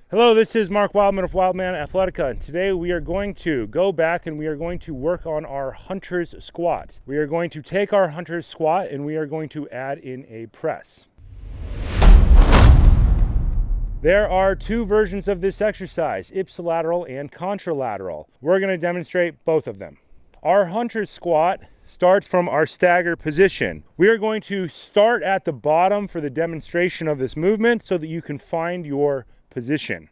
Hello, this is Mark Wildman of Wildman Athletica, and today we are going to go back and we are going to work on our hunter's squat. We are going to take our hunter's squat and we are going to add in a press. There are two versions of this exercise, ipsilateral and contralateral. We're going to demonstrate both of them. Our hunter's squat starts from our stagger position. We are going to start at the bottom for the demonstration of this movement so that you can find your position.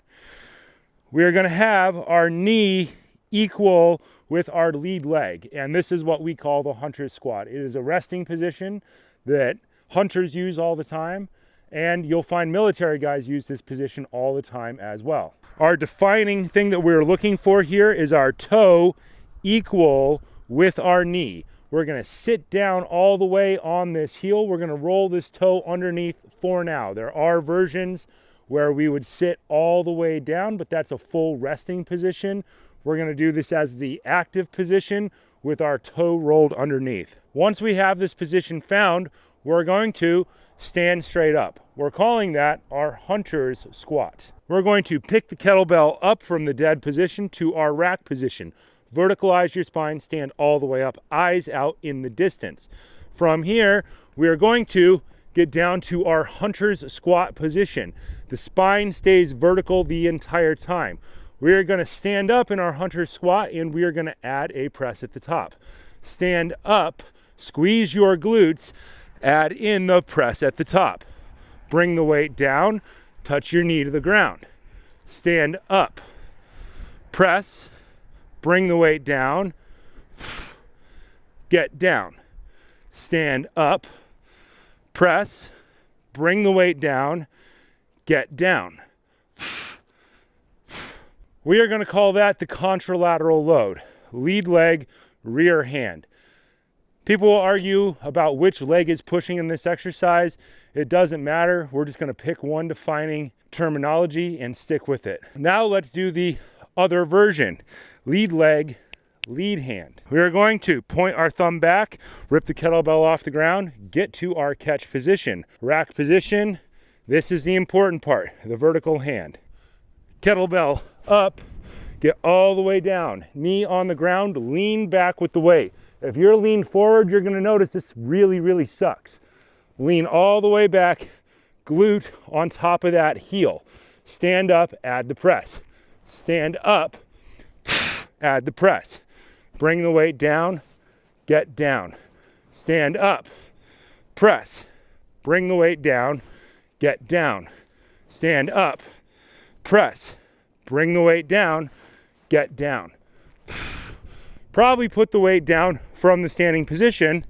We are going to have our knee equal with our lead leg, and this is what we call the hunter's squat. It is a resting position that hunters use all the time, and you'll find military guys use this position all the time as well. Our defining thing that we're looking for here is our toe equal with our knee. We're going to sit down all the way on this heel. We're going to roll this toe underneath for now. There are versions where we would sit all the way down, but that's a full resting position. We're going to do this as the active position with our toe rolled underneath. Once we have this position found, we're going to stand straight up. We're calling that our hunter's squat. We're going to pick the kettlebell up from the dead position to our rack position. Verticalize your spine, stand all the way up, eyes out in the distance. From here, we are going to get down to our hunter's squat position. The spine stays vertical the entire time. We are going to stand up in our hunter's squat and we are going to add a press at the top. Stand up, squeeze your glutes, add in the press at the top. Bring the weight down, touch your knee to the ground. Stand up, press, bring the weight down, get down. Stand up, press, bring the weight down, get down. We are going to call that the contralateral load. Lead leg, rear hand. People will argue about which leg is pushing in this exercise. It doesn't matter. We're just going to pick one defining terminology and stick with it. Now let's do the other version. Lead leg, lead hand. We are going to point our thumb back, rip the kettlebell off the ground, get to our catch position. Rack position, this is the important part, the vertical hand. Kettlebell up, get all the way down. Knee on the ground, lean back with the weight. If you're leaned forward, you're gonna notice this really sucks. Lean all the way back, glute on top of that heel. Stand up, add the press. Stand up, add the press. Bring the weight down, get down. Stand up, press. Bring the weight down, get down. Stand up, press. Bring the weight down, get down. Probably put the weight down from the standing position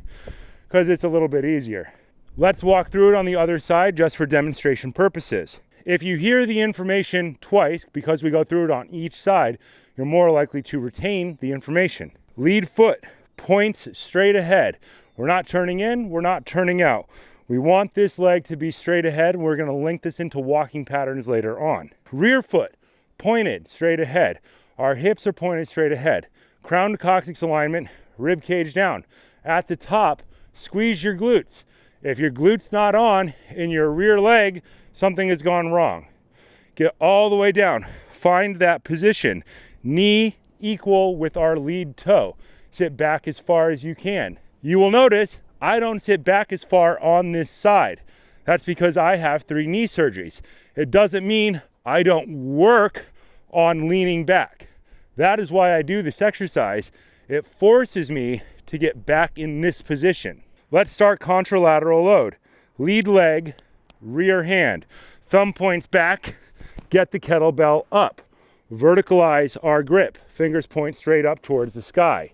because it's a little bit easier. Let's walk through it on the other side just for demonstration purposes. If you hear the information twice, because we go through it on each side, you're more likely to retain the information. Lead foot points straight ahead. We're not turning in, we're not turning out. We want this leg to be straight ahead, and we're going to link this into walking patterns later on. Rear foot pointed straight ahead. Our hips are pointed straight ahead. Crown to coccyx alignment, rib cage down. At the top, squeeze your glutes. If your glute's not on in your rear leg, something has gone wrong. Get all the way down. Find that position. Knee equal with our lead toe. Sit back as far as you can. You will notice I don't sit back as far on this side. That's because I have 3 knee surgeries. It doesn't mean I don't work on leaning back. That is why I do this exercise. It forces me to get back in this position. Let's start contralateral load. Lead leg, rear hand. Thumb points back, get the kettlebell up. Verticalize our grip. Fingers point straight up towards the sky.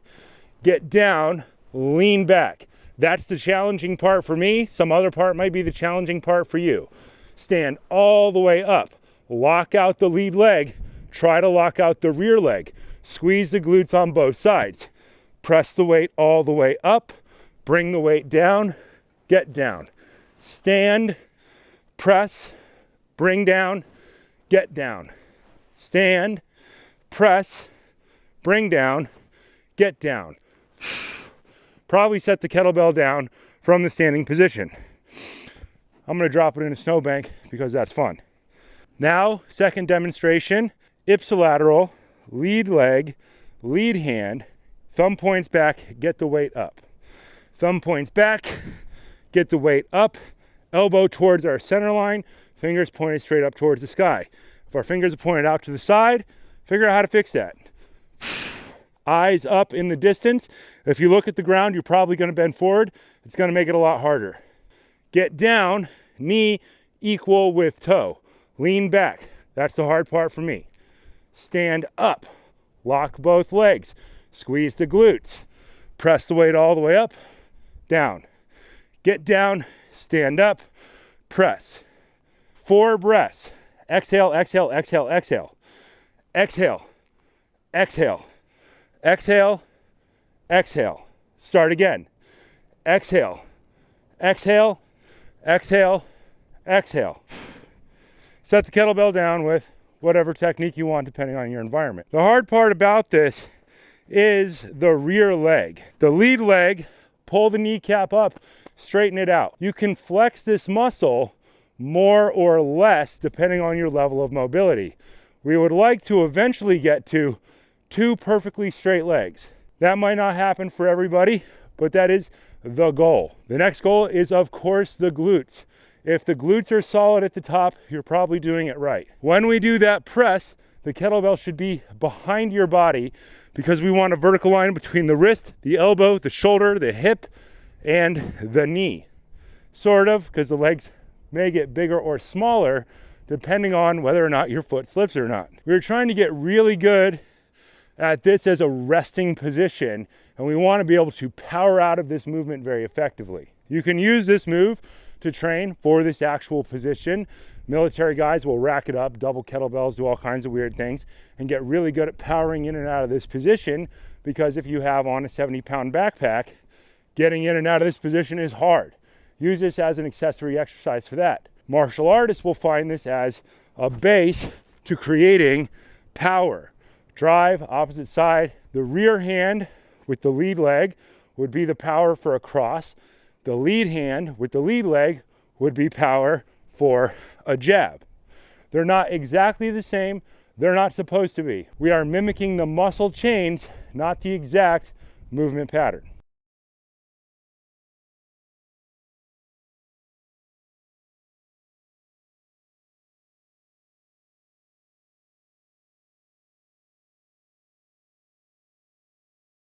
Get down, lean back. That's the challenging part for me. Some other part might be the challenging part for you. Stand all the way up. Lock out the lead leg. Try to lock out the rear leg. Squeeze the glutes on both sides. Press the weight all the way up. Bring the weight down. Get down. Stand, press, bring down, get down. Stand, press, bring down, get down. Probably set the kettlebell down from the standing position. I'm going to drop it in a snowbank because that's fun. Now, second demonstration, ipsilateral, lead leg, lead hand, thumb points back, get the weight up. Thumb points back, get the weight up, elbow towards our center line, fingers pointed straight up towards the sky. If our fingers are pointed out to the side, figure out how to fix that. Eyes up in the distance. If you look at the ground, you're probably going to bend forward. It's going to make it a lot harder. Get down, knee equal with toe. Lean back. That's the hard part for me. Stand up. Lock both legs. Squeeze the glutes. Press the weight all the way up, down. Get down, stand up, press. 4 breaths. Exhale, exhale, exhale, exhale. Exhale, exhale, exhale, exhale. Start again. Exhale, exhale, exhale, exhale. Set the kettlebell down with whatever technique you want depending on your environment. The hard part about this is the rear leg. The lead leg, pull the kneecap up, straighten it out. You can flex this muscle more or less depending on your level of mobility. We would like to eventually get to 2 perfectly straight legs. That might not happen for everybody, but that is the goal. The next goal is, of course, the glutes. If the glutes are solid at the top, you're probably doing it right. When we do that press, the kettlebell should be behind your body because we want a vertical line between the wrist, the elbow, the shoulder, the hip, and the knee. Sort of, because the legs may get bigger or smaller depending on whether or not your foot slips or not. We're trying to get really good at this as a resting position, and we want to be able to power out of this movement very effectively. You can use this move to train for this actual position. Military guys will rack it up, double kettlebells, do all kinds of weird things, and get really good at powering in and out of this position, because if you have on a 70-pound backpack, getting in and out of this position is hard. Use this as an accessory exercise for that. Martial artists will find this as a base to creating power. Drive, opposite side. The rear hand with the lead leg would be the power for a cross. The lead hand with the lead leg would be power for a jab. They're not exactly the same. They're not supposed to be. We are mimicking the muscle chains, not the exact movement pattern.